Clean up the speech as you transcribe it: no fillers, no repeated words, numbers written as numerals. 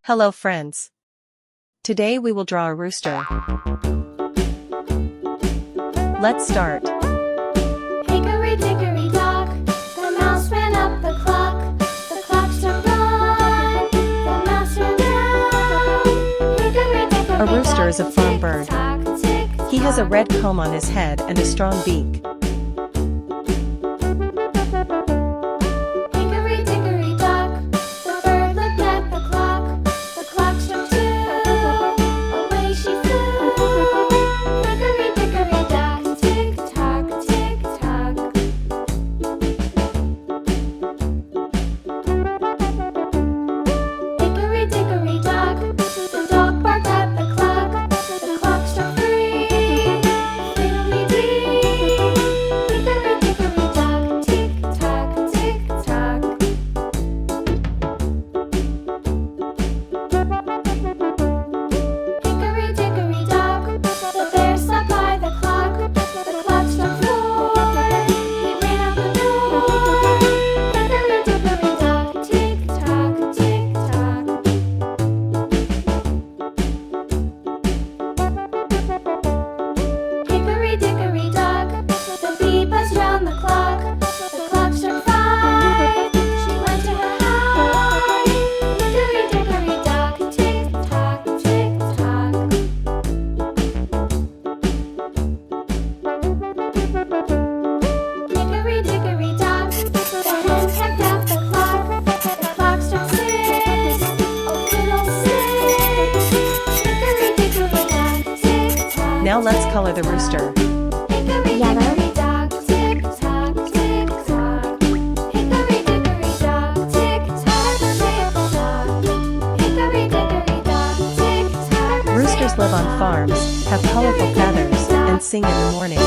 Hello friends. Today we will draw a rooster. Let's start. Hickory dickory dock, the mouse ran up the clock. The clock struck one, the mouse ran down. Hickory dickory A rooster is a farm bird. tick-tock, tick-tock. He has a red comb on his head and a strong beak. Hickory dickory dock, the bird looked at the clock. The clock struck two, away she flew. Hickory dickory dock, tick-tock, tick-tock. Hickory dickory dock, the dog barked at the clock. The clock struck three, fiddly-dee. Hickory dickory dock, tick-tock, tick-tock. Hickory dickory dock, the bear sat by the clock. The clock struck four, he ran out the door. Hickory dickory dock, tick-tock, tick-tock. Hickory dickory dock, the bee buzzed round the clock. The clock struck five, she went to her hive. Hickory dickory dock, tick-tock, tick-tock. Hickory dickory dock, the hen pecked at the clock. The clock struck six, oh fiddlesticks. Hickory dickory dock, tick-tock. Now let's color the rooster. Hickory dickory dock, tick-tock, tick-tock. Hickory dickory dock, tick-tock, tick-tock. Hickory dickory dock, tick-tock. Roosters live on farms, have colorful feathers, and sing in the morning.